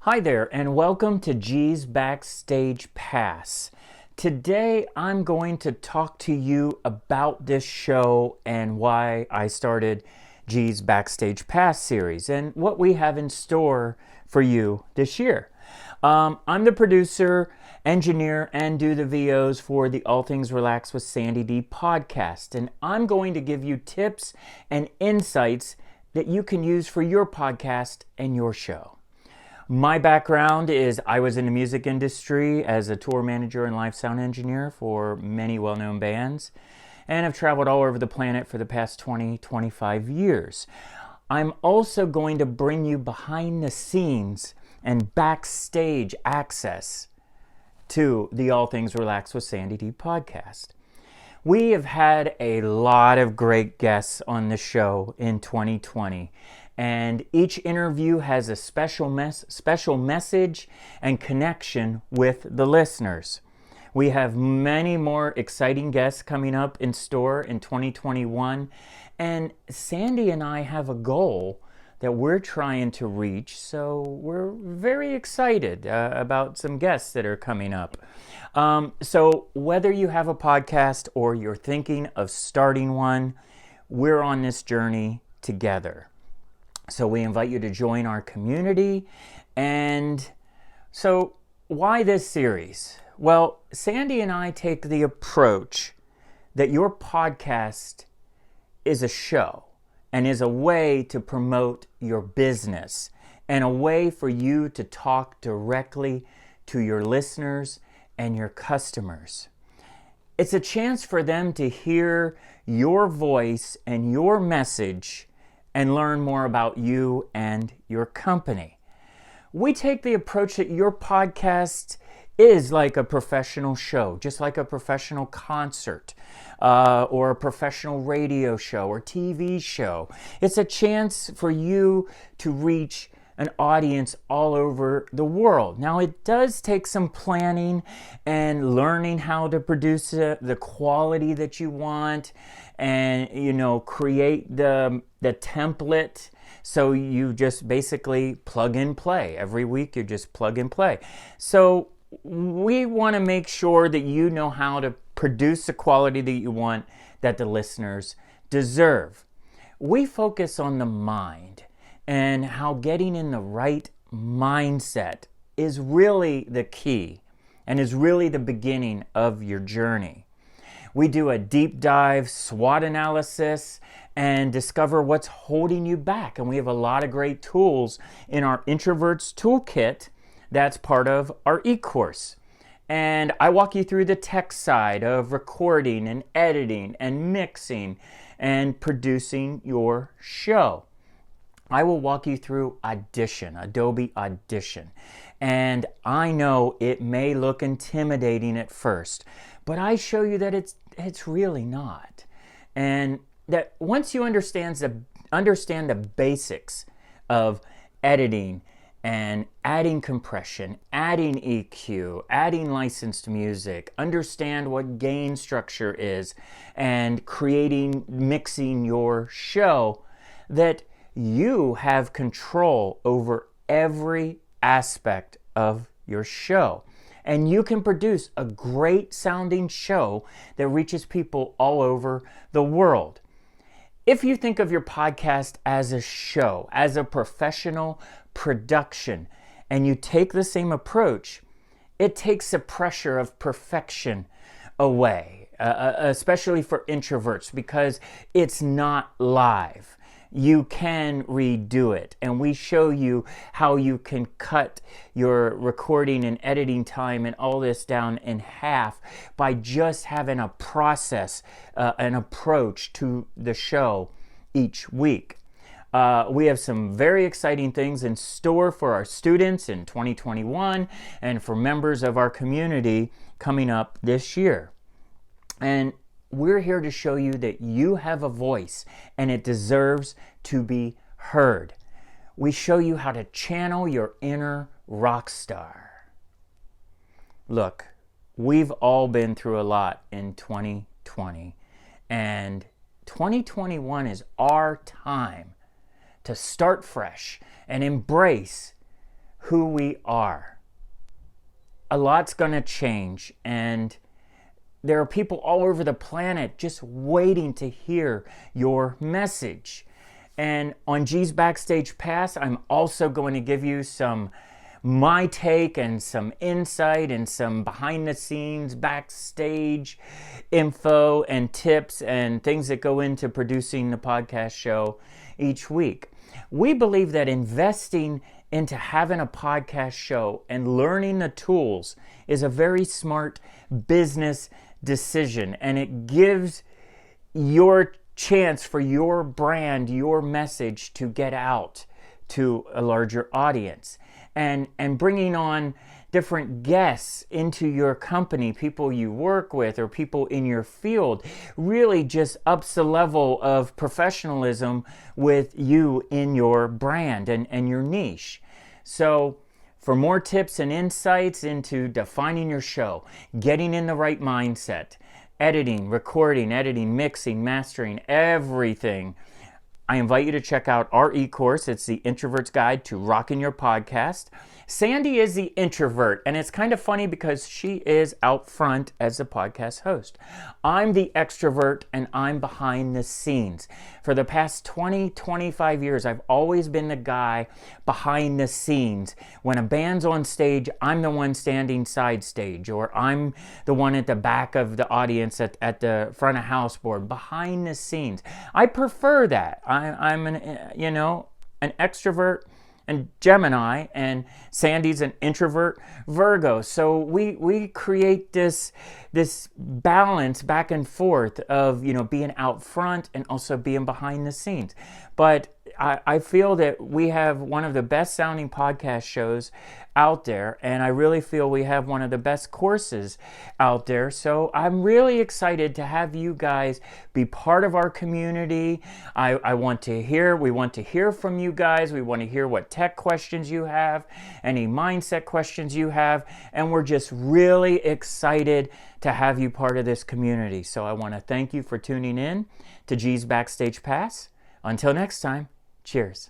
Hi there, and welcome to G's BackStage Pass. Today, I'm going to talk to you about this show and why I started G's BackStage Pass series and what we have in store for you this year. I'm the producer, engineer, and do the VOs for the All Things Relax with Sandy D podcast, and I'm going to give you tips and insights that you can use for your podcast and your show. My background is I was in the music industry as a tour manager and live sound engineer for many well-known bands, and I've traveled all over the planet for the past 25 years. I'm also going to bring you behind the scenes and backstage access to the All Things Relax with Sandy D podcast. We have had a lot of great guests on the show in 2020. And each interview has a special message and connection with the listeners. We have many more exciting guests coming up in store in 2021. And Sandy and I have a goal that we're trying to reach. So we're very excited about some guests that are coming up. So whether you have a podcast or you're thinking of starting one, we're on this journey together. So we invite you to join our community. And so why this series? Well, Sandy and I take the approach that your podcast is a show and is a way to promote your business and a way for you to talk directly to your listeners and your customers. It's a chance for them to hear your voice and your message and learn more about you and your company. We take the approach that your podcast is like a professional show, just like a professional concert or a professional radio show or TV show. It's a chance for you to reach an audience all over the world. Now, it does take some planning and learning how to produce the quality that you want and, create the template. So you just basically plug and play. Every week you just plug and play. So we want to make sure that you know how to produce the quality that you want, that the listeners deserve. We focus on the mind and how getting in the right mindset is really the key and is really the beginning of your journey. We do a deep dive SWOT analysis and discover what's holding you back. And we have a lot of great tools in our Introvert's toolkit that's part of our eCourse. And I walk you through the tech side of recording and editing and mixing and producing your show. I will walk you through Adobe Audition. And I know it may look intimidating at first, but I show you that it's really not. And that once you understand the basics of editing and adding compression, adding EQ, adding licensed music, understand what gain structure is, and mixing your show, that you have control over every aspect of your show. And you can produce a great sounding show that reaches people all over the world. If you think of your podcast as a show, as a professional production, and you take the same approach, it takes the pressure of perfection away, especially for introverts, because it's not live. You can redo it, and we show you how you can cut your recording and editing time and all this down in half by just having a process, an approach to the show each week. We have some very exciting things in store for our students in 2021 and for members of our community coming up this year. And we're here to show you that you have a voice and it deserves to be heard. We show you how to channel your inner rock star. Look, we've all been through a lot in 2020, and 2021 is our time to start fresh and embrace who we are. A lot's going to change, and there are people all over the planet just waiting to hear your message. And on G's BackStage Pass, I'm also going to give you my take and some insight and some behind the scenes backstage info and tips and things that go into producing the podcast show each week. We believe that investing into having a podcast show and learning the tools is a very smart business decision, and it gives your chance for your brand, your message to get out to a larger audience. And bringing on different guests into your company, people you work with or people in your field, really just ups the level of professionalism with you in your brand and your niche. So for more tips and insights into defining your show, getting in the right mindset, editing, mixing, mastering, everything, I invite you to check out our eCourse. It's the Introvert's Guide to Rocking Your Podcast. Sandy is the introvert, and it's kind of funny because she is out front as the podcast host. I'm the extrovert, and I'm behind the scenes. For the past 25 years, I've always been the guy behind the scenes. When a band's on stage, I'm the one standing side stage, or I'm the one at the back of the audience at the front of house board, behind the scenes. I prefer that. I'm an extrovert and Gemini, and Sandy's an introvert Virgo. So we create this balance back and forth of being out front and also being behind the scenes. But I feel that we have one of the best sounding podcast shows out there, and I really feel we have one of the best courses out there. So I'm really excited to have you guys be part of our community. We want to hear from you guys. We want to hear what tech questions you have, any mindset questions you have, and we're just really excited to have you part of this community. So I want to thank you for tuning in to G's BackStage Pass. Until next time, cheers.